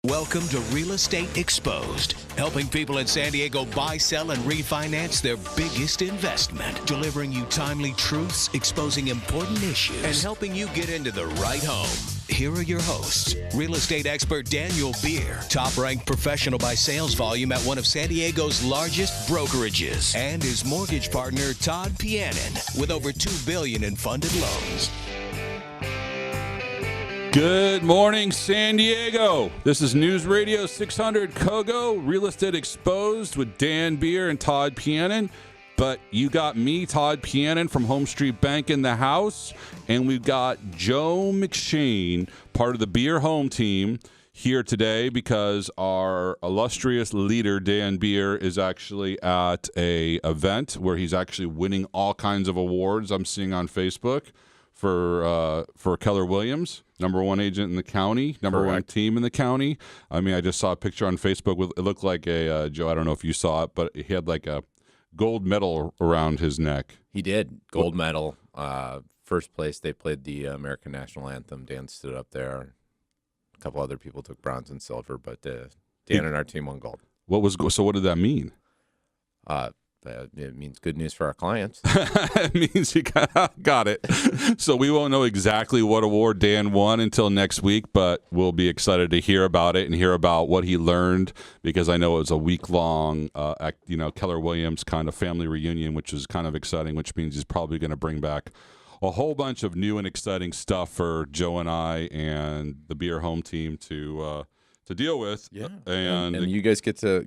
Welcome to Real Estate Exposed, helping people in San Diego buy, sell, and refinance their biggest investment, delivering you timely truths, exposing important issues, and helping you get into the right home. Here are your hosts, real estate expert Daniel Beer, top-ranked professional by sales volume at one of San Diego's largest brokerages, and his mortgage partner, Todd Pianin, with over $2 billion in funded loans. Good morning, San Diego. This is News Radio 600 Kogo, Real Estate Exposed with Dan Beer and Todd Pianin. But you got me, Todd Pianin from Home Street Bank in the house, and we've got Joe McShane, part of the Beer Home team, here today because our illustrious leader, Dan Beer, is actually at a event where he's actually winning all kinds of awards I'm seeing on Facebook for Keller Williams. Number one agent in the county, number one team in the county. I mean, I just saw a picture on Facebook with it looked like a Joe. I don't know if you saw it, but he had like a gold medal around his neck. He did gold medal. First place. They played the American national anthem. Dan stood up there. A couple other people took bronze and silver, but Dan and our team won gold. So what did that mean? It means good news for our clients. It means you got it. So we won't know exactly what award Dan won until next week, but we'll be excited to hear about it and hear about what he learned, because I know it was a week-long, Keller Williams kind of family reunion, which is kind of exciting, which means he's probably going to bring back a whole bunch of new and exciting stuff for Joe and I and the Beer Home team to deal with. Yeah, and you guys get to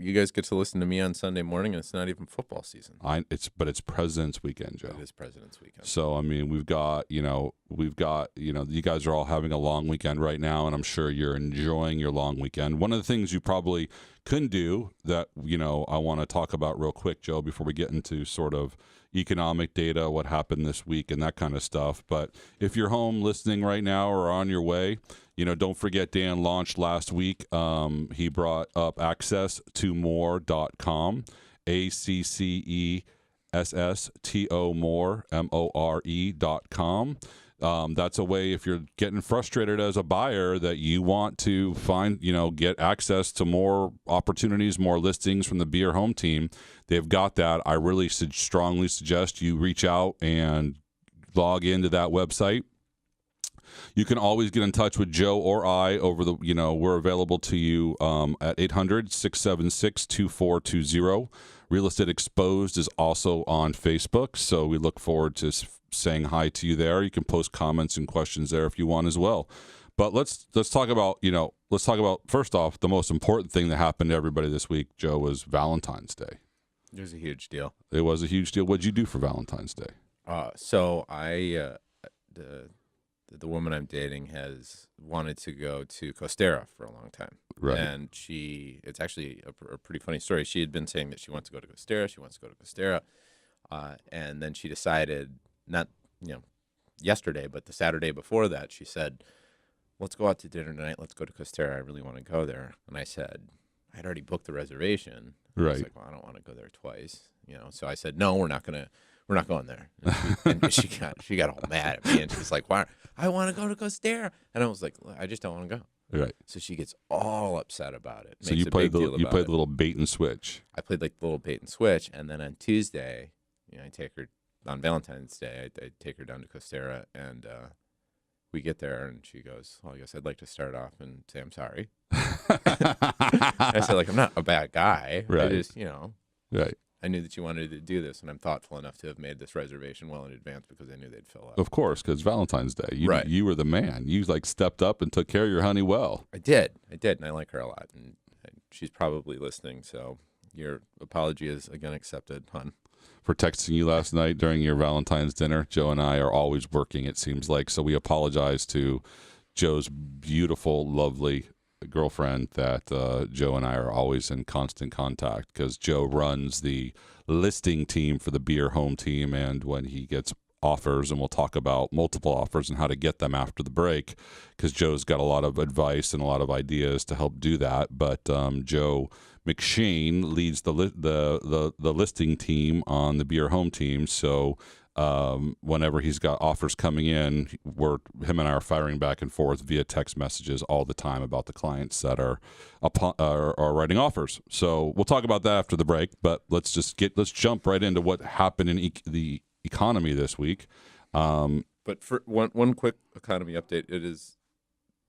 listen to me on Sunday morning, and it's not even football season. It's President's Weekend, Joe. It is President's Weekend. So I mean, we've got you guys are all having a long weekend right now, and I'm sure you're enjoying your long weekend. One of the things you probably couldn't do that I want to talk about real quick, Joe, before we get into sort of economic data, what happened this week, and that kind of stuff. But if you're home listening right now or on your way, don't forget Dan launched last week. He brought up accessto-more.com, ACCESSTO more.com. That's a way, if you're getting frustrated as a buyer, that you want to find, get access to more opportunities, more listings from the Beer Home team. They've got that. I really strongly suggest you reach out and log into that website. You can always get in touch with Joe or I over the, we're available to you at 800-676-2420. Real Estate Exposed is also on Facebook, so we look forward to saying hi to you there. You can post comments and questions there if you want as well. But let's talk about, first off, the most important thing that happened to everybody this week, Joe, was Valentine's Day. It was a huge deal. It was a huge deal. What'd you do for Valentine's Day? So I, the woman I'm dating has wanted to go to Costera for a long time. Right. And it's actually a pretty funny story. She had been saying that she wants to go to Costera. She wants to go to Costera. And then she decided, not, yesterday, but the Saturday before that, she said, let's go out to dinner tonight. Let's go to Costera. I really want to go there. And I said, I'd already booked the reservation. Right. I was like, well, I don't want to go there twice. So I said, no, we're not going there. And she got all mad at me, and she's like, why? I want to go to Costera. And I was like, I just don't want to go. Right. So she gets all upset about it. So you played the little bait and switch. I played like the little bait and switch, and then on Tuesday, I take her on Valentine's Day. I take her down to Costera, and we get there, and she goes, well, I guess I'd like to start off and say I'm sorry. I said, I'm not a bad guy. Right. I just, Right. I knew that you wanted to do this, and I'm thoughtful enough to have made this reservation well in advance because I knew they'd fill up. Of course, because Valentine's Day. Right. You were the man. You stepped up and took care of your honey well. I did, and I like her a lot, and she's probably listening, so your apology is again accepted, hon. For texting you last night during your Valentine's dinner. Joe and I are always working, it seems like, so we apologize to Joe's beautiful, lovely girlfriend that Joe and I are always in constant contact, because Joe runs the listing team for the Beer Home team, and when he gets offers, and we'll talk about multiple offers and how to get them after the break, because Joe's got a lot of advice and a lot of ideas to help do that. But Joe McShane leads the listing team on the Beer Home team, so Whenever he's got offers coming in, him and I are firing back and forth via text messages all the time about the clients that are writing offers. So we'll talk about that after the break. But let's jump right into what happened in the economy this week. But for one quick economy update,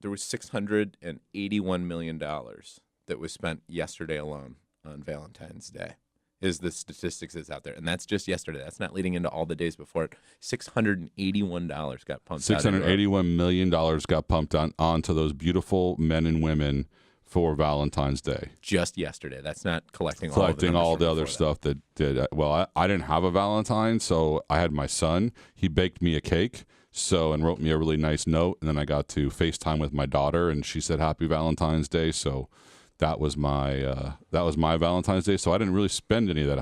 there was $681 million that was spent yesterday alone on Valentine's Day. Is the statistics that's out there, and that's just yesterday. That's not leading into all the days before it. $681 got pumped. $681 million got pumped onto those beautiful men and women for Valentine's Day. Just yesterday. That's not collecting all the other stuff that did. Well, I didn't have a Valentine, so I had my son. He baked me a cake, and wrote me a really nice note, and then I got to FaceTime with my daughter, and she said Happy Valentine's Day. So that was my Valentine's Day. So I didn't really spend any of that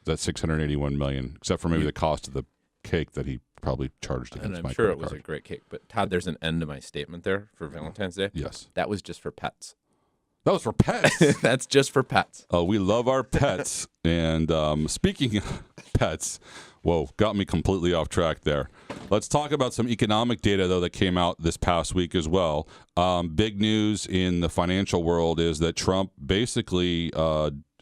$681 million, except for maybe the cost of the cake that he probably charged against my credit card. And I'm sure it was a great cake. But Todd, there's an end to my statement there for Valentine's Day. Yes, that was just for pets. That was for pets. That's just for pets. Oh, we love our pets. And speaking of pets, whoa, got me completely off track there. Let's talk about some economic data, though, that came out this past week as well. Big news in the financial world is that Trump basically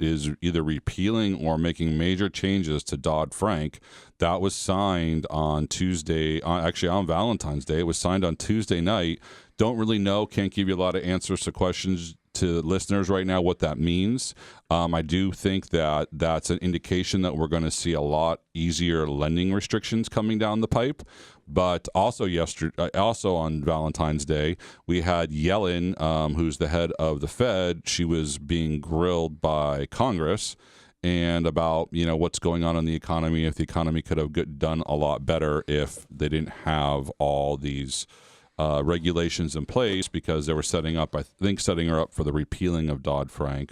is either repealing or making major changes to Dodd-Frank. That was signed on Tuesday, actually on Valentine's Day. It was signed on Tuesday night. Don't really know, can't give you a lot of answers to questions to listeners right now what that means. I do think that that's an indication that we're going to see a lot easier lending restrictions coming down the pipe. But also also on Valentine's Day, we had Yellen, who's the head of the Fed. She was being grilled by Congress and about what's going on in the economy, if the economy could have done a lot better if they didn't have all these regulations in place, because they were setting her up for the repealing of Dodd-Frank.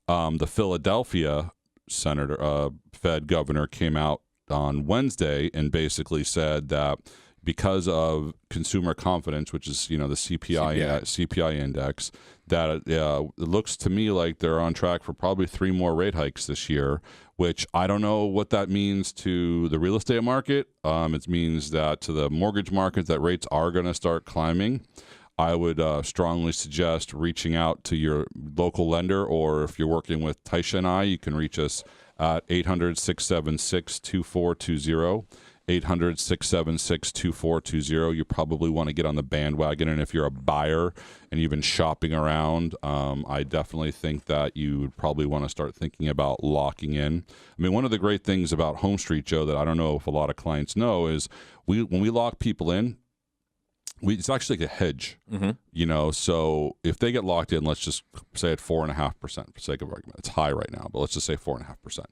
The Philadelphia Fed governor came out on Wednesday and basically said that because of consumer confidence, which is the CPI index, that it looks to me like they're on track for probably 3 more rate hikes this year, which I don't know what that means to the real estate market. It means that to the mortgage market that rates are going to start climbing. I would strongly suggest reaching out to your local lender, or if you're working with Taisha and I, you can reach us at 800-676-2420. 800-676-2420. You probably want to get on the bandwagon, and if you're a buyer and you've been shopping around, I definitely think that you would probably want to start thinking about locking in. I mean, one of the great things about Home Street, Joe, that I don't know if a lot of clients know is when we lock people in, it's actually like a hedge, so if they get locked in, let's just say at 4.5% for sake of argument. It's high right now, but let's just say 4.5%.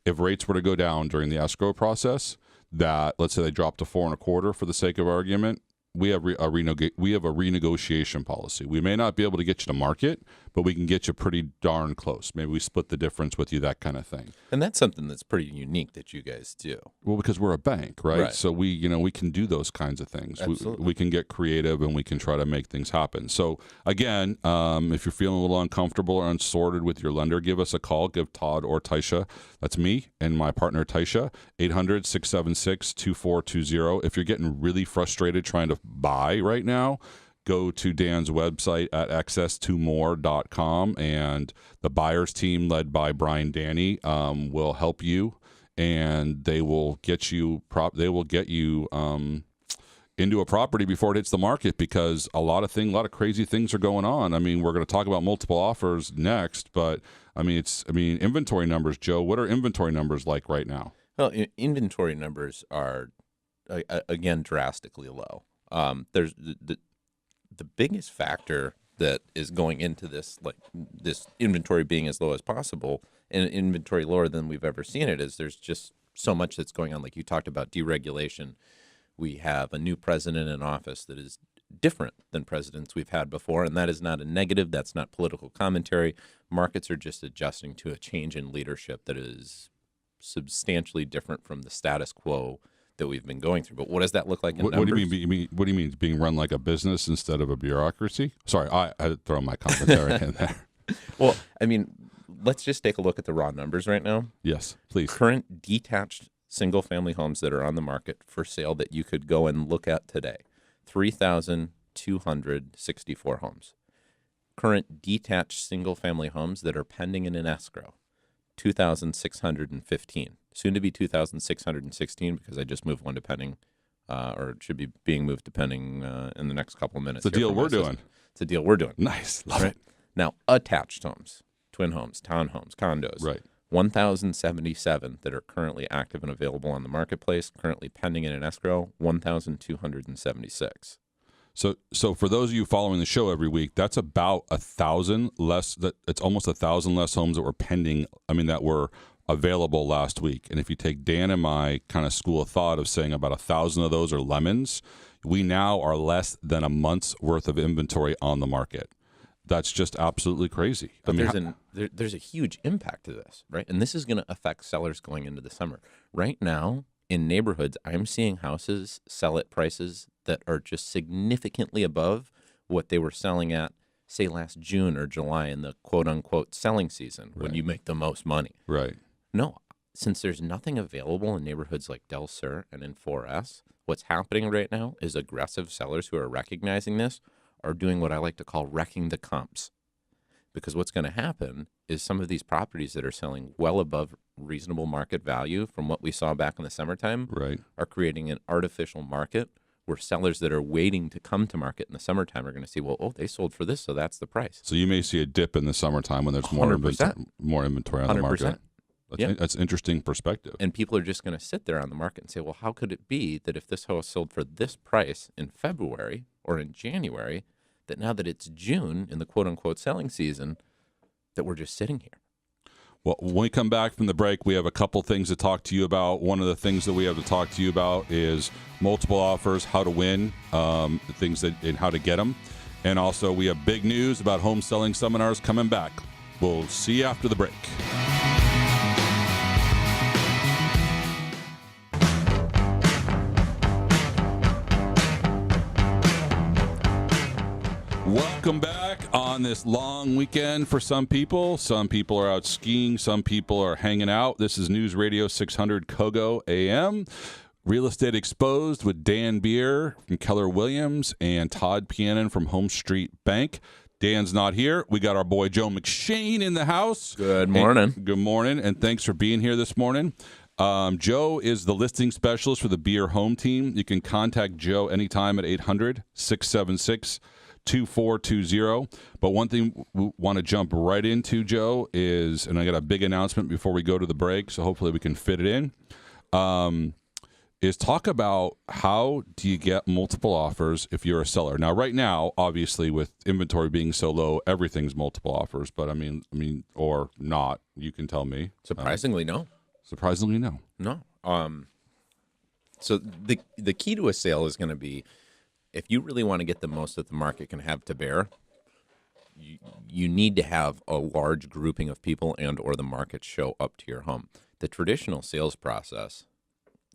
If rates were to go down during the escrow process, that let's say they drop to 4.25% for the sake of argument, we have a renegotiation policy. We may not be able to get you to market, but we can get you pretty darn close. Maybe we split the difference with you, that kind of thing. And that's something that's pretty unique that you guys do. Well, because we're a bank, right? So we can do those kinds of things. We can get creative and we can try to make things happen. So again, if you're feeling a little uncomfortable or unsorted with your lender, give us a call. Give Todd or Taisha, that's me and my partner Taisha, 800-676-2420. If you're getting really frustrated trying to buy right now, go to Dan's website at access2more.com, and the buyers team led by Brian Danny will help you, and they will get you into a property before it hits the market, because a lot of crazy things are going on. I mean, we're going to talk about multiple offers next, but inventory numbers, Joe, what are inventory numbers like right now? Well, inventory numbers are again drastically low. There's the biggest factor that is going into this, like this inventory being as low as possible and inventory lower than we've ever seen it, is there's just so much that's going on. Like you talked about deregulation. We have a new president in office that is different than presidents we've had before, and that is not a negative. That's not political commentary. Markets are just adjusting to a change in leadership that is substantially different from the status quo that we've been going through. But what does that look like in numbers? What do you mean? What do you mean? It's being run like a business instead of a bureaucracy? Sorry, I had to throw my commentary in there. Well, I mean, let's just take a look at the raw numbers right now. Yes, please. Current detached single-family homes that are on the market for sale that you could go and look at today. 3,264 homes. Current detached single-family homes that are pending in an escrow, 2,615. Soon to be 2,616 because I just moved one to pending, or it should be being moved to pending in the next couple of minutes. It's a deal we're doing. It's a deal we're doing. Nice. Love it. Now, attached homes, twin homes, townhomes, condos. Right. 1,077 that are currently active and available on the marketplace, currently pending in an escrow, 1,276. So for those of you following the show every week, that's about 1,000 less. It's almost 1,000 less homes that were pending. I mean, that were available last week. And if you take Dan and my kind of school of thought of saying about 1,000 of those are lemons, we now are less than a month's worth of inventory on the market. That's just absolutely crazy. But there's a huge impact to this, right? And this is going to affect sellers going into the summer. Right now, in neighborhoods, I'm seeing houses sell at prices that are just significantly above what they were selling at, say, last June or July in the quote-unquote selling season, when you make the most money. Right. No, since there's nothing available in neighborhoods like Del Sur and in 4S, what's happening right now is aggressive sellers who are recognizing this are doing what I like to call wrecking the comps. Because what's going to happen is some of these properties that are selling well above reasonable market value from what we saw back in the summertime are creating an artificial market where sellers that are waiting to come to market in the summertime are going to see, well, they sold for this, so that's the price. So you may see a dip in the summertime when there's more inventory on the market. That's an interesting perspective. And people are just going to sit there on the market and say, well, how could it be that if this house sold for this price in February or in January, that now that it's June in the quote-unquote selling season, that we're just sitting here? Well, when we come back from the break, we have a couple things to talk to you about. One of the things that we have to talk to you about is multiple offers, how to win, things and how to get them. And also, we have big news about home selling seminars coming back. We'll see you after the break. Welcome back on this long weekend for some people. Some people are out skiing. Some people are hanging out. This is News Radio 600 Kogo AM. Real Estate Exposed with Dan Beer from Keller Williams and Todd Pianin from Home Street Bank. Dan's not here. We got our boy Joe McShane in the house. Good morning. Good morning, and thanks for being here this morning. Joe is the listing specialist for the Beer Home Team. You can contact Joe anytime at 800-676-2420. But one thing we want to jump right into, Joe, is, and I got a big announcement before we go to the break, so hopefully we can fit it in, is talk about how do you get multiple offers if you're a seller. Now, right now, obviously, with inventory being so low, everything's multiple offers. But I mean, or not, you can tell me. Surprisingly, no. Surprisingly, no. No. So the key to a sale is going to be, if you really want to get the most that the market can have to bear, you need to have a large grouping of people and or the market show up to your home. The traditional sales process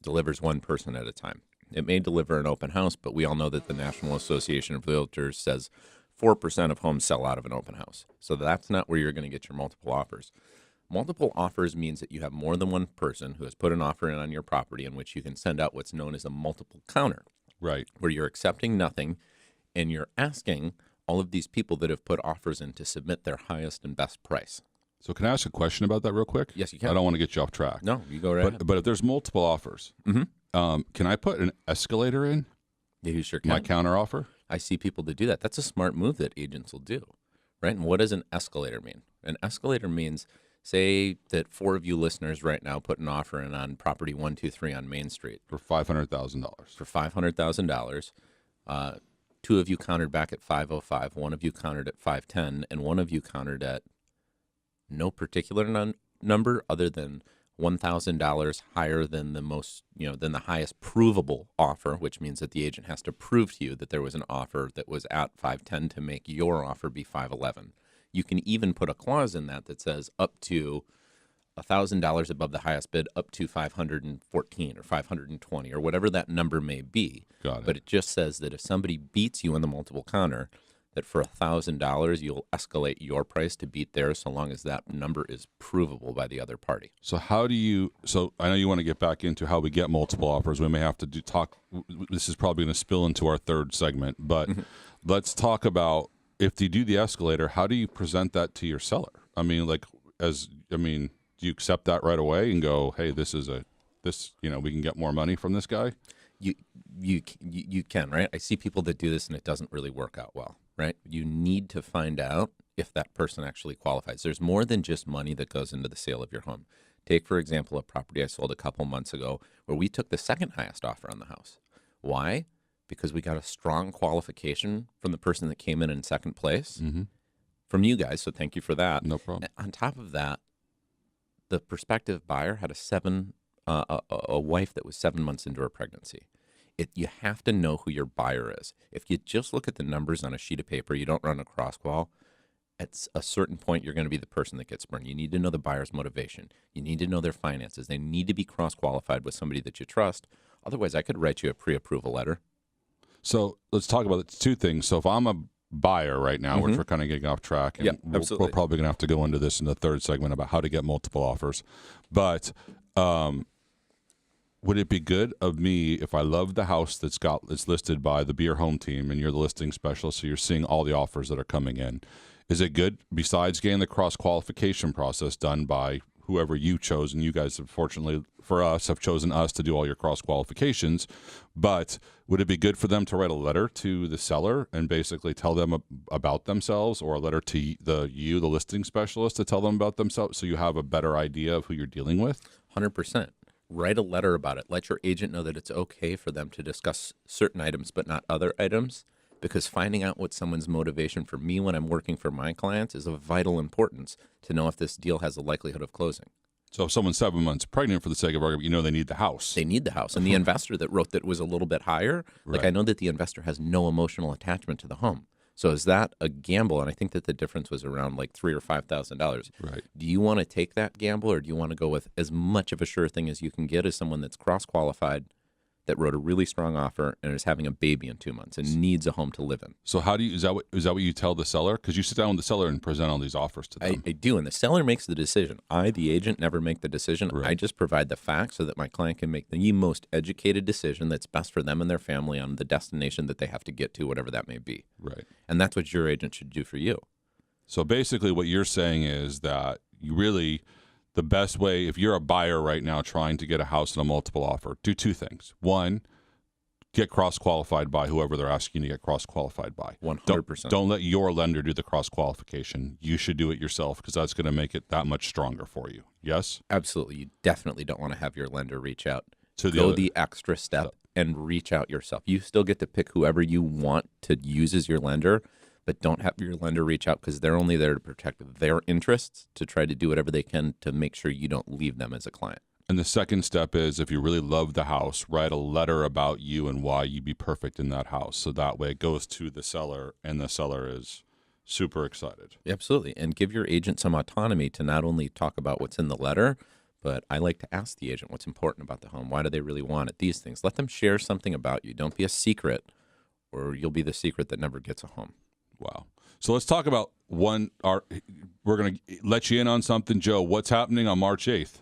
delivers one person at a time. It may deliver an open house, but we all know that the National Association of Realtors says 4% of homes sell out of an open house. So that's not where you're going to get your multiple offers. Multiple offers means that you have more than one person who has put an offer in on your property in which you can send out what's known as a multiple counter. Right. Where you're accepting nothing and you're asking all of these people that have put offers in to submit their highest and best price. So can I ask a question about that real quick? Yes, you can. I don't want to get you off track. No, you go right ahead. But if there's multiple offers, can I put an escalator in? Yeah, you sure can. My counter offer? I see people that do that. That's a smart move that agents will do, right? And what does an escalator mean? An escalator means, say that 4 of you listeners right now put an offer in on property 123 on Main Street. For $500,000. For $500,000. 2 of you countered back at 505, 1 of you countered at 510, and 1 of you countered at no particular number other than $1,000 higher than the most, than the highest provable offer, which means that the agent has to prove to you that there was an offer that was at 510 to make your offer be 511. You can even put a clause in that says up to $1,000 above the highest bid, up to 514 or 520 or whatever that number may be. Got it. But it just says that if somebody beats you in the multiple counter, that for $1,000 you'll escalate your price to beat theirs, so long as that number is provable by the other party. So how do you? So I know you want to get back into how we get multiple offers. We may have to talk. This is probably going to spill into our third segment, but let's talk about if you do the escalator. How do you present that to your seller? I mean, do you accept that right away and go, hey, this we can get more money from this guy? You can, right? I see people that do this and it doesn't really work out well, right? You need to find out if that person actually qualifies. There's more than just money that goes into the sale of your home. Take, for example, a property I sold a couple months ago where we took the second highest offer on the house. Why? Because we got a strong qualification from the person that came in second place from you guys, so thank you for that. No problem. On top of that, the prospective buyer had a wife that was 7 months into her pregnancy. You have to know who your buyer is. If you just look at the numbers on a sheet of paper, you don't run a cross-qual, at a certain point you're going to be the person that gets burned. You need to know the buyer's motivation. You need to know their finances. They need to be cross-qualified with somebody that you trust. Otherwise, I could write you a pre-approval letter. So let's talk about two things. So if I'm a buyer right now, which we're kind of getting off track, and we're probably going to have to go into this in the third segment about how to get multiple offers. But would it be good of me if I love the house that's listed by the Beer Home Team and you're the listing specialist, so you're seeing all the offers that are coming in? Is it good, besides getting the cross-qualification process done by whoever you chose, and you guys have, fortunately for us, have chosen us to do all your cross-qualifications, but would it be good for them to write a letter to the seller and basically tell them about themselves, or a letter to the listing specialist, to tell them about themselves, so you have a better idea of who you're dealing with? 100%. Write a letter about it. Let your agent know that it's okay for them to discuss certain items but not other items, because finding out what someone's motivation for me when I'm working for my clients is of vital importance to know if this deal has a likelihood of closing. So if someone's 7 months pregnant, for the sake of argument, they need the house. They need the house. And the investor that wrote that was a little bit higher, I know that the investor has no emotional attachment to the home. So is that a gamble? And I think that the difference was around like $3,000 or $5,000. Right. Do you want to take that gamble, or do you want to go with as much of a sure thing as you can get as someone that's cross-qualified, that wrote a really strong offer and is having a baby in 2 months and needs a home to live in? So how do you, is that what you tell the seller? Because you sit down with the seller and present all these offers to them. I do, and the seller makes the decision. I, the agent, never make the decision. Right. I just provide the facts so that my client can make the most educated decision that's best for them and their family on the destination that they have to get to, whatever that may be. Right. And that's what your agent should do for you. So basically what you're saying is that you really, the best way, if you're a buyer right now trying to get a house in a multiple offer, do two things. One, get cross-qualified by whoever they're asking you to get cross-qualified by. 100%. Don't let your lender do the cross-qualification. You should do it yourself, because that's going to make it that much stronger for you. Yes? Absolutely. You definitely don't want to have your lender reach out. To the extra step and reach out yourself. You still get to pick whoever you want to use as your lender, but don't have your lender reach out, because they're only there to protect their interests, to try to do whatever they can to make sure you don't leave them as a client. And the second step is, if you really love the house, write a letter about you and why you'd be perfect in that house. So that way it goes to the seller, and the seller is super excited. Absolutely. And give your agent some autonomy to not only talk about what's in the letter, but I like to ask the agent what's important about the home. Why do they really want it? These things. Let them share something about you. Don't be a secret, or you'll be the secret that never gets a home. Wow. So let's talk about we're going to let you in on something, Joe. What's happening on March 8th?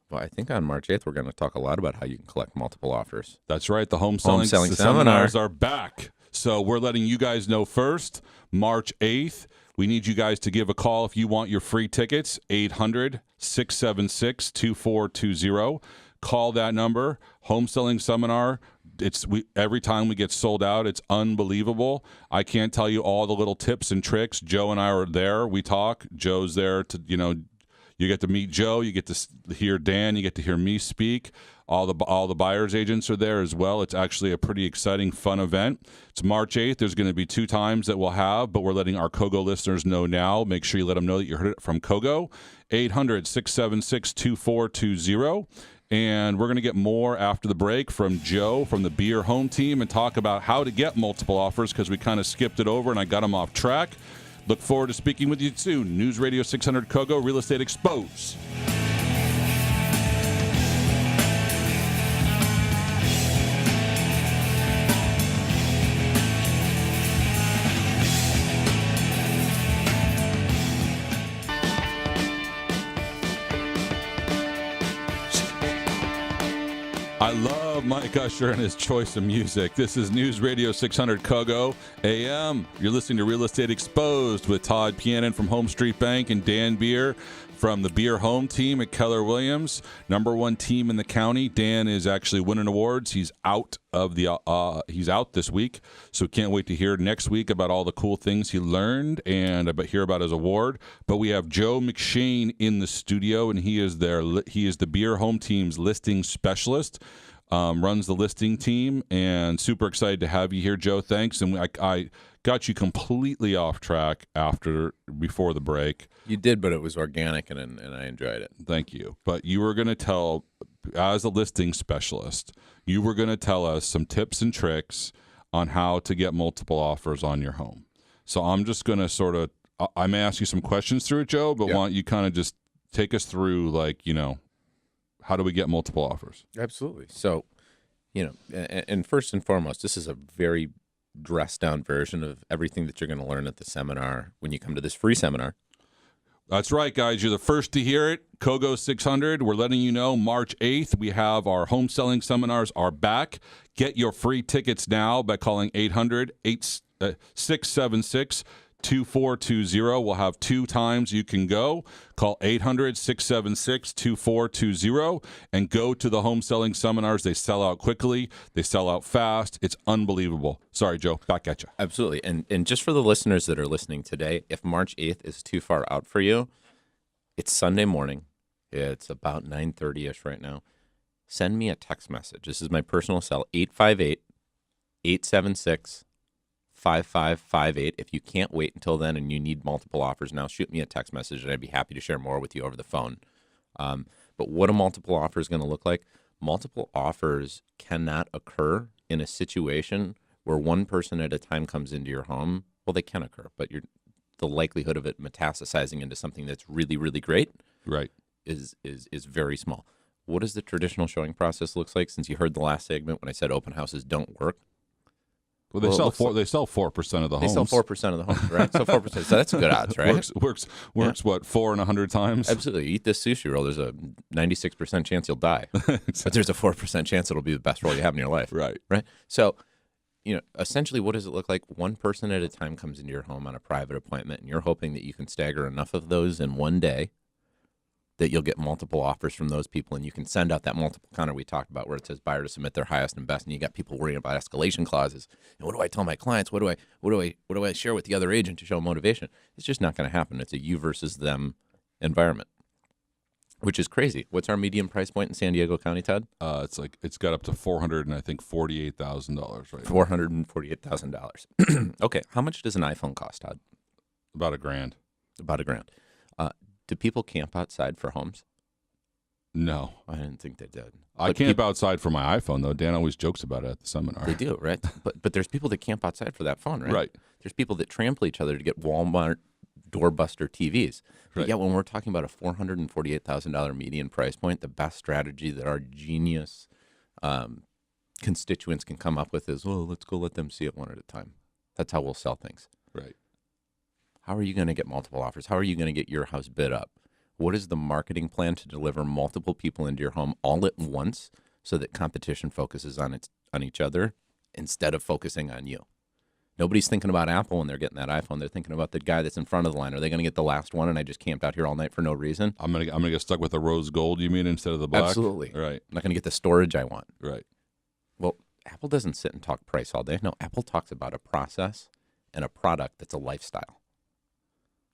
Well, I think on March 8th, we're going to talk a lot about how you can collect multiple offers. That's right. The home selling seminars are back. So we're letting you guys know first, March 8th. We need you guys to give a call if you want your free tickets, 800-676-2420. Call that number, home selling seminar. Every time we get sold out, it's unbelievable. I can't tell you all the little tips and tricks. Joe and I are there. We talk. Joe's there to, you get to meet Joe. You get to hear Dan. You get to hear me speak. All the buyers agents are there as well. It's actually a pretty exciting, fun event. It's March 8th. There's going to be 2 times that we'll have, but we're letting our Kogo listeners know now. Make sure you let them know that you heard it from Kogo. 800-676-2420. And we're going to get more after the break from Joe from the Beer Home Team and talk about how to get multiple offers, because we kind of skipped it over and I got them off track. Look forward to speaking with you soon. News Radio 600 Kogo, Real Estate Exposed. I love Mike Usher and his choice of music. This is News Radio 600 Kogo AM. You're listening to Real Estate Exposed with Todd Pianin from Home Street Bank and Dan Beer from the Beer Home Team at Keller Williams. Number one team in the county. Dan is actually winning awards. He's out this week, so can't wait to hear next week about all the cool things he learned and hear about his award. But we have Joe McShane in the studio, and he is the Beer Home Team's listing specialist. Runs the listing team, and super excited to have you here, Joe. Thanks. And I got you completely off track before the break. You did, but it was organic, and I enjoyed it. Thank you. But you were going to tell, as a listing specialist, you were going to tell us some tips and tricks on how to get multiple offers on your home. So I'm just going to I may ask you some questions through it, Joe, but why don't you kind of just take us through, how do we get multiple offers? Absolutely. So, and first and foremost, this is a very dressed down version of everything that you're going to learn at the seminar when you come to this free seminar. That's right, guys. You're the first to hear it. Kogo 600. We're letting you know March 8th, we have our home selling seminars are back. Get your free tickets now by calling 800-676-2420. We'll have 2 times you can go. Call 800-676-2420 and go to the home selling seminars. They sell out quickly. They sell out fast. It's unbelievable. Sorry, Joe. Back at you. Absolutely. And just for the listeners that are listening today, if March 8th is too far out for you, it's Sunday morning. It's about 9:30-ish right now. Send me a text message. This is my personal cell, 858-876-5558. If you can't wait until then and you need multiple offers now, shoot me a text message and I'd be happy to share more with you over the phone. But what a multiple offer is going to look like, multiple offers cannot occur in a situation where one person at a time comes into your home. Well, they can occur, but the likelihood of it metastasizing into something that's really, really great is very small. What does the traditional showing process looks like? Since you heard the last segment when I said open houses don't work. Well, they sell 4% of the homes. They sell 4% of the homes, right? So 4%. So that's good odds, right? Works. What, 4 in 100 times? Absolutely. You eat this sushi roll. There's a 96% chance you'll die, but there's a 4% chance it'll be the best roll you have in your life. Right. So, essentially, what does it look like? One person at a time comes into your home on a private appointment, and you're hoping that you can stagger enough of those in one day that you'll get multiple offers from those people, and you can send out that multiple counter we talked about where it says buyer to submit their highest and best, and you got people worrying about escalation clauses. And what do I tell my clients? What do I share with the other agent to show motivation? It's just not going to happen. It's a you versus them environment, which is crazy. What's our median price point in San Diego County, Todd? It's got up to $448,000 right now. $448,000. Okay, how much does an iPhone cost, Todd? About $1,000. About $1,000. Do people camp outside for homes? No. I didn't think they did. I camp outside for my iPhone, though. Dan always jokes about it at the seminar. They do, right? But there's people that camp outside for that phone, right? Right. There's people that trample each other to get Walmart doorbuster TVs. But yeah, when we're talking about a $448,000 median price point, the best strategy that our genius constituents can come up with is, let's go let them see it one at a time. That's how we'll sell things. Right. How are you going to get multiple offers? How are you going to get your house bid up? What is the marketing plan to deliver multiple people into your home all at once so that competition focuses on each other instead of focusing on you? Nobody's thinking about Apple when they're getting that iPhone. They're thinking about the guy that's in front of the line. Are they going to get the last one and I just camped out here all night for no reason? I'm gonna get stuck with the rose gold, you mean, instead of the black? Absolutely. Right. I'm not going to get the storage I want. Right. Well, Apple doesn't sit and talk price all day. No, Apple talks about a process and a product that's a lifestyle.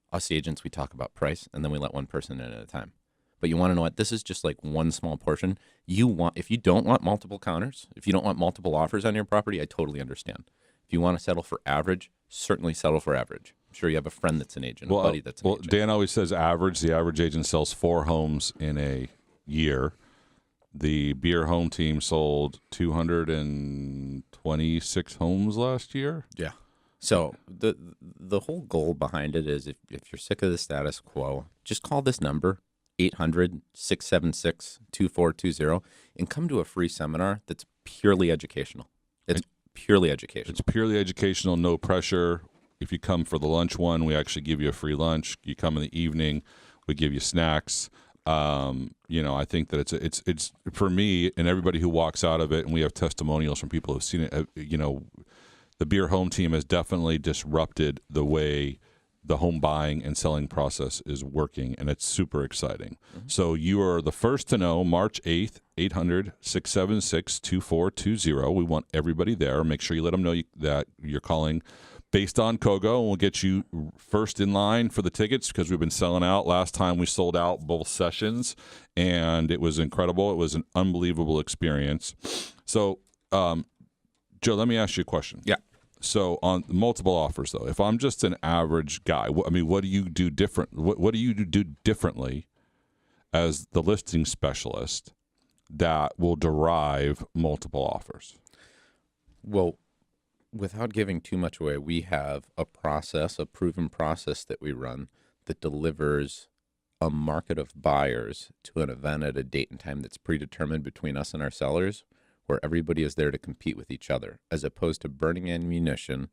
Us agents, we talk about price, and then we let one person in at a time. But you want to know what? This is just like one small portion. If you don't want multiple counters, if you don't want multiple offers on your property, I totally understand. If you want to settle for average, certainly settle for average. I'm sure you have a friend that's an agent, a buddy that's an agent. Dan always says average. The average agent sells 4 homes in a year. The Beer Home Team sold 226 homes last year. Yeah. So the whole goal behind it is if you're sick of the status quo, just call this number, 800-676-2420, and come to a free seminar that's purely educational. It's purely educational. It's purely educational, no pressure. If you come for the lunch one, we actually give you a free lunch. You come in the evening, we give you snacks. I think that it's for me and everybody who walks out of it, and we have testimonials from people who've seen it. The Beer Home team has definitely disrupted the way the home buying and selling process is working, and it's super exciting. Mm-hmm. So you are the first to know, March 8th, 800-676-2420. We want everybody there. Make sure you let them know that you're calling based on Kogo, and we'll get you first in line for the tickets because we've been selling out. Last time we sold out both sessions, and it was incredible. It was an unbelievable experience. So, Joe, let me ask you a question. Yeah. So on multiple offers, though, if I'm just an average guy, what do you do different? What do you do differently as the listing specialist that will derive multiple offers? Well, without giving too much away, we have a proven process that we run that delivers a market of buyers to an event at a date and time that's predetermined between us and our sellers, where everybody is there to compete with each other, as opposed to burning ammunition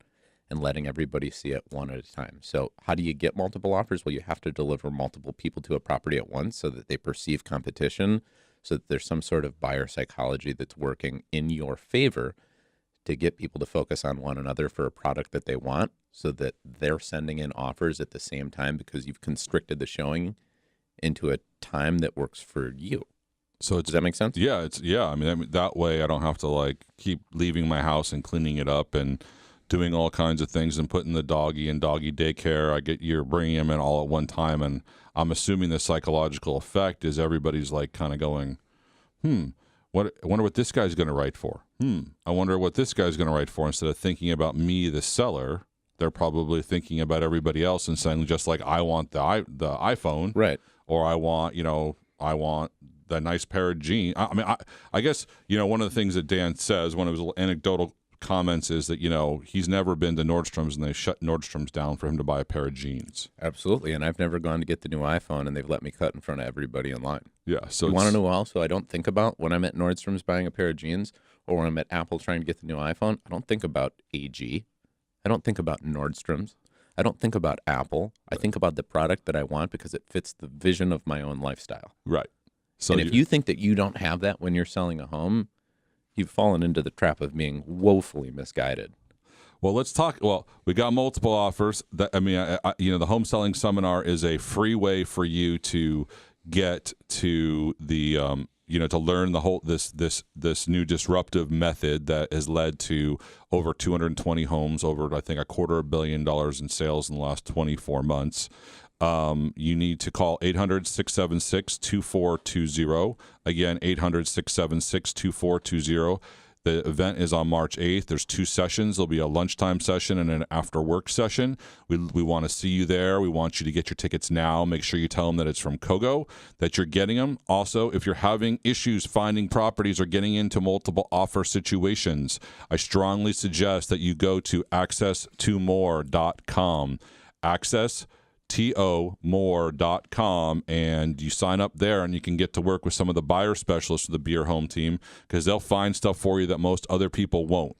and letting everybody see it one at a time. So how do you get multiple offers? Well, you have to deliver multiple people to a property at once so that they perceive competition, so that there's some sort of buyer psychology that's working in your favor to get people to focus on one another for a product that they want, so that they're sending in offers at the same time because you've constricted the showing into a time that works for you. So does that make sense? Yeah, I mean, that way I don't have to keep leaving my house and cleaning it up and doing all kinds of things and putting the doggy in doggy daycare. You're bringing them in all at one time, and I'm assuming the psychological effect is everybody's kind of going, I wonder what this guy's going to write for. I wonder what this guy's going to write for. Instead of thinking about me, the seller, they're probably thinking about everybody else and saying just I want the iPhone, right? Or I want the nice pair of jeans. I guess, one of the things that Dan says, one of his little anecdotal comments is that, he's never been to Nordstrom's and they shut Nordstrom's down for him to buy a pair of jeans. Absolutely. And I've never gone to get the new iPhone and they've let me cut in front of everybody in line. Yeah. So you want to know also I don't think about when I'm at Nordstrom's buying a pair of jeans, or when I'm at Apple trying to get the new iPhone? I don't think about AG. I don't think about Nordstrom's. I don't think about Apple. I think about the product that I want because it fits the vision of my own lifestyle. Right. So and if you think that you don't have that when you're selling a home, you've fallen into the trap of being woefully misguided. Well, let's talk. Well, we got multiple offers. The home selling seminar is a free way for you to get to the, to learn the whole this new disruptive method that has led to over 220 homes, over I think $250 million in sales in the last 24 months. You need to call 800-676-2420. Again, 800-676-2420. The event is on March 8th. There's 2 sessions. There'll be a lunchtime session and an after-work session. We want to see you there. We want you to get your tickets now. Make sure you tell them that it's from Kogo, that you're getting them. Also, if you're having issues finding properties or getting into multiple offer situations, I strongly suggest that you go to access2more.com. access2more.com, and you sign up there, and you can get to work with some of the buyer specialists of the Beer Home team, because they'll find stuff for you that most other people won't.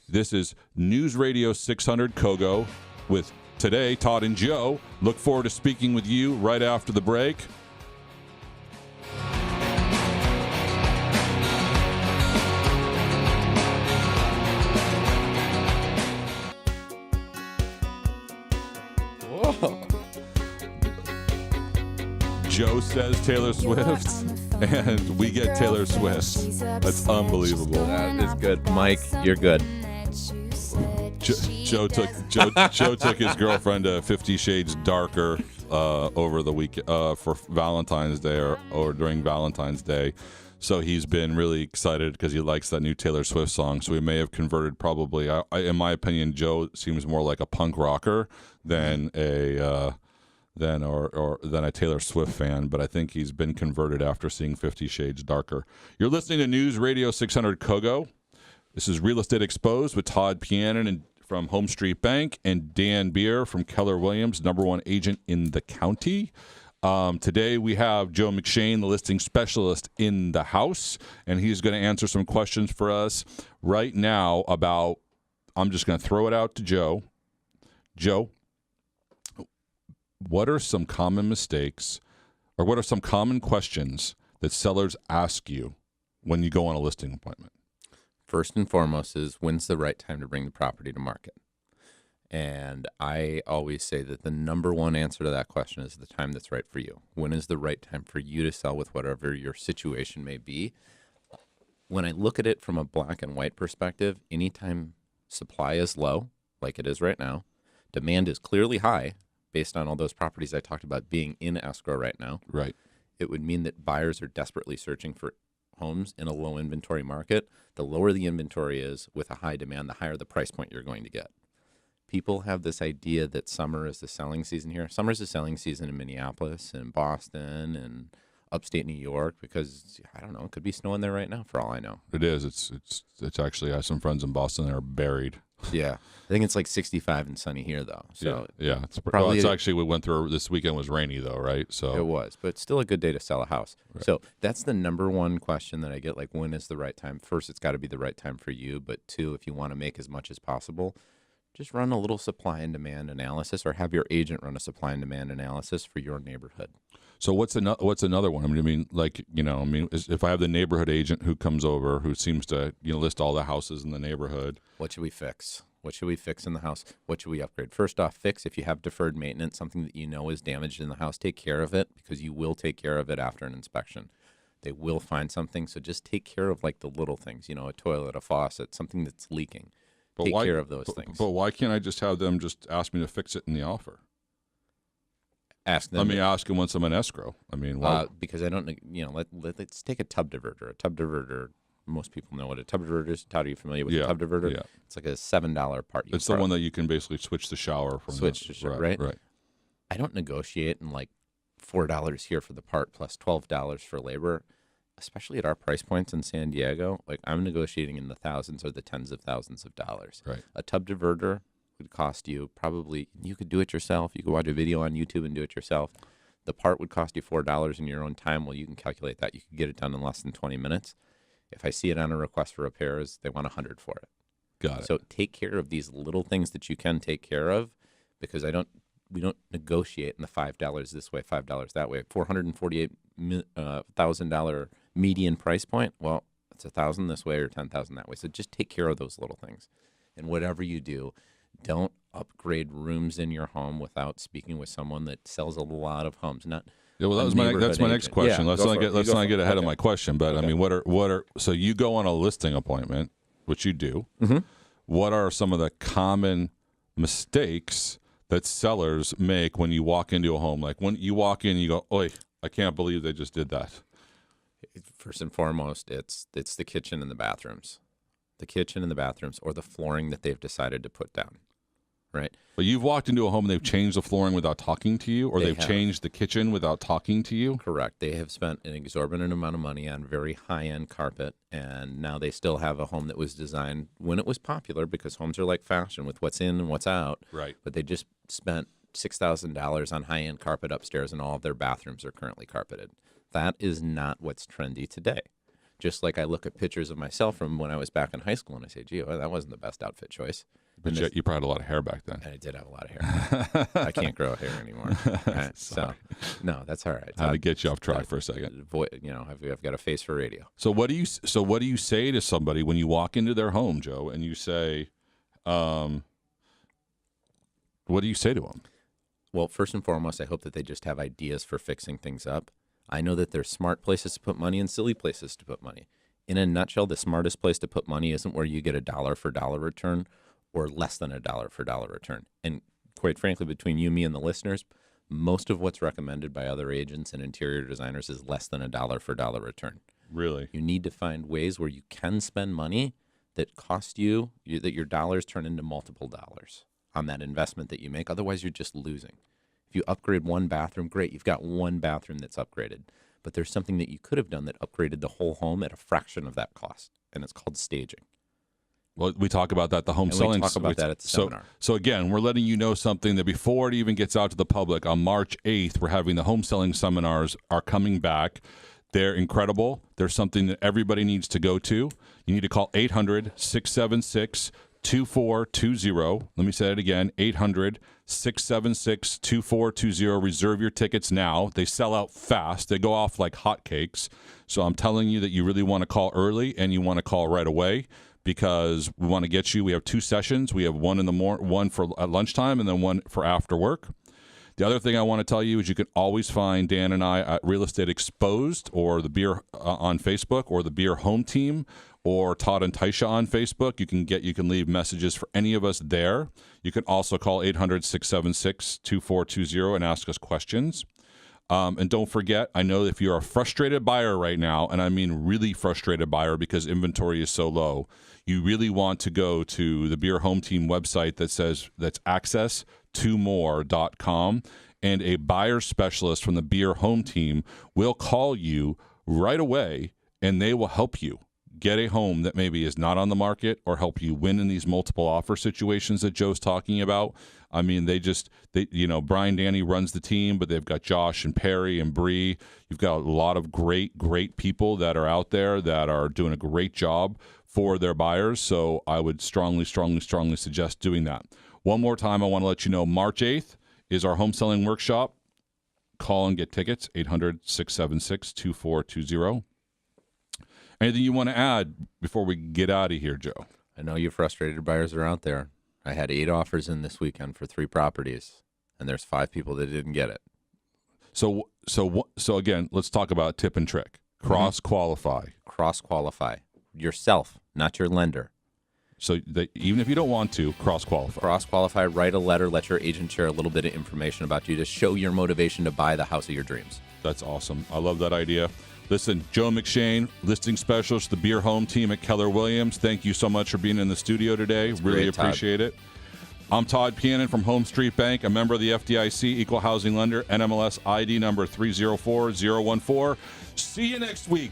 This is News Radio 600 Kogo with today Todd and Joe. Look forward to speaking with you right after the break. Joe says Taylor Swift, and we get Taylor Swift. That's unbelievable. That is good. Mike, you're good. Joe took his girlfriend to 50 Shades Darker over the week for Valentine's Day or during Valentine's Day. So he's been really excited because he likes that new Taylor Swift song. So we may have converted probably. In my opinion, Joe seems more like a punk rocker than a Taylor Swift fan, but I think he's been converted after seeing 50 Shades Darker. You're listening to News Radio 600 Kogo. This is Real Estate Exposed with Todd Pianin from Home Street Bank and Dan Beer from Keller Williams, #1 agent in the county. Today we have Joe McShane, the listing specialist, in the house, and he's going to answer some questions for us right now about, I'm just going to throw it out to Joe. Joe, what are some common mistakes or what are some common questions that sellers ask you when you go on a listing appointment? First and foremost is, when's the right time to bring the property to market? And I always say that the number one answer to that question is the time that's right for you. When is the right time for you to sell with whatever your situation may be? When I look at it from a black and white perspective, anytime supply is low, like it is right now, demand is clearly high based on all those properties I talked about being in escrow right now. Right. It would mean that buyers are desperately searching for homes in a low inventory market. The lower the inventory is with a high demand, the higher the price point you're going to get. People have this idea that summer is the selling season here. Summer is the selling season in Minneapolis and Boston and upstate New York because, I don't know, it could be snowing there right now for all I know. It is. It's actually, I have some friends in Boston that are buried. Yeah. I think it's like 65 and sunny here, though. So yeah. It's probably it's actually, we went through, this weekend was rainy, though, right? So it was, but it's still a good day to sell a house. Right. So that's the number one question that I get, like, when is the right time? First, it's got to be the right time for you. But two, if you want to make as much as possible, just run a little supply and demand analysis, or have your agent run a supply and demand analysis for your neighborhood. So what's another one? I mean, if I have the neighborhood agent who comes over, who seems to list all the houses in the neighborhood, what should we fix? What should we fix in the house? What should we upgrade? First off, fix. If you have deferred maintenance, something that you know is damaged in the house, take care of it, because you will take care of it after an inspection. They will find something, so just take care of like the little things. A toilet, a faucet, something that's leaking. Take care of those things. But why can't I just have them just ask me to fix it in the offer? Ask them. Let me ask them once I'm in escrow. I mean, why? Because I don't, let's take a tub diverter. A tub diverter, most people know what a tub diverter is. Todd, are you familiar with a tub diverter? Yeah. It's like a $7 part. It's the one that you can basically switch the shower from. Right? Right. I don't negotiate and like $4 here for the part plus $12 for labor. Especially at our price points in San Diego, like I'm negotiating in the thousands or the tens of thousands of dollars. Right. A tub diverter would cost you probably, you could do it yourself. You could watch a video on YouTube and do it yourself. The part would cost you $4 in your own time. Well, you can calculate that. You could get it done in less than 20 minutes. If I see it on a request for repairs, they want $100 for it. Got it. So take care of these little things that you can take care of, because we don't negotiate in the $5 this way, $5 that way. $448,000 median price point. Well, it's $1,000 this way or $10,000 that way. So just take care of those little things. And whatever you do, don't upgrade rooms in your home without speaking with someone that sells a lot of homes. Not that's my next question. Let's not get ahead of my question. But okay. I mean, what are so you go on a listing appointment, which you do. Mm-hmm. What are some of the common mistakes that sellers make when you walk into a home? Like when you walk in, you go, "Oi, I can't believe they just did that." First and foremost, it's the kitchen and the bathrooms. The kitchen and the bathrooms, or the flooring that they've decided to put down, right? But you've walked into a home and they've changed the flooring without talking to you, or they've changed the kitchen without talking to you? Correct. They have spent an exorbitant amount of money on very high-end carpet, and now they still have a home that was designed when it was popular, because homes are like fashion with what's in and what's out. Right. But they just spent $6,000 on high-end carpet upstairs, and all of their bathrooms are currently carpeted. That is not what's trendy today. Just like I look at pictures of myself from when I was back in high school and I say, gee, well, that wasn't the best outfit choice. But you probably had a lot of hair back then. I did have a lot of hair. I can't grow hair anymore. Right? So, no, that's all right. I had to get you off track for a second. I've got a face for radio. So what do you say to somebody when you walk into their home, Joe, and you say, what do you say to them? Well, first and foremost, I hope that they just have ideas for fixing things up. I know that there's smart places to put money and silly places to put money. In a nutshell, the smartest place to put money isn't where you get a dollar for dollar return or less than a dollar for dollar return. And quite frankly, between you, me, and the listeners, most of what's recommended by other agents and interior designers is less than a dollar for dollar return. Really? You need to find ways where you can spend money that cost you, that your dollars turn into multiple dollars on that investment that you make. Otherwise, you're just losing. If you upgrade one bathroom, great. You've got one bathroom that's upgraded. But there's something that you could have done that upgraded the whole home at a fraction of that cost, and it's called staging. Well, we talk about that, the home selling. We talk about that at the seminar. So again, we're letting you know something that before it even gets out to the public, on March 8th, we're having the home selling seminars are coming back. They're incredible. They're something that everybody needs to go to. You need to call 800-676 800-676-2420. Let me say it again, 800-676-2420. Reserve your tickets now. They sell out fast. They go off like hotcakes. So I'm telling you that you really want to call early and you want to call right away because we want to get you. We have 2 sessions. We have one in the one for at lunchtime and then one for after work. The other thing I want to tell you is you can always find Dan and I at Real Estate Exposed or the Beer on Facebook or the Beer Home Team or Todd and Taisha on Facebook. You can leave messages for any of us there. You can also call 800-676-2420 and ask us questions. And don't forget, I know if you're a frustrated buyer right now, and I mean really frustrated buyer because inventory is so low, you really want to go to the Beer Home Team website that's access2more.com, and a buyer specialist from the Beer Home Team will call you right away, and they will help you get a home that maybe is not on the market or help you win in these multiple offer situations that Joe's talking about. I mean, Brian Danny runs the team, but they've got Josh and Perry and Bree. You've got a lot of great people that are out there that are doing a great job for their buyers. So I would strongly suggest doing that. One more time, I want to let you know March 8th is our home selling workshop. Call and get tickets, 800-676-2420. Anything you want to add before we get out of here, Joe? I know you frustrated buyers are out there. I had 8 offers in this weekend for 3 properties, and there's 5 people that didn't get it. So again, let's talk about tip and trick. Cross-qualify. Cross-qualify. Yourself, not your lender. So that even if you don't want to, cross-qualify. Cross-qualify, write a letter, let your agent share a little bit of information about you to show your motivation to buy the house of your dreams. That's awesome. I love that idea. Listen, Joe McShane, listing specialist, the Beer Home Team at Keller Williams. Thank you so much for being in the studio today. Really appreciate it. I'm Todd Pianin from Home Street Bank, a member of the FDIC, equal housing lender, NMLS ID number 304014. See you next week.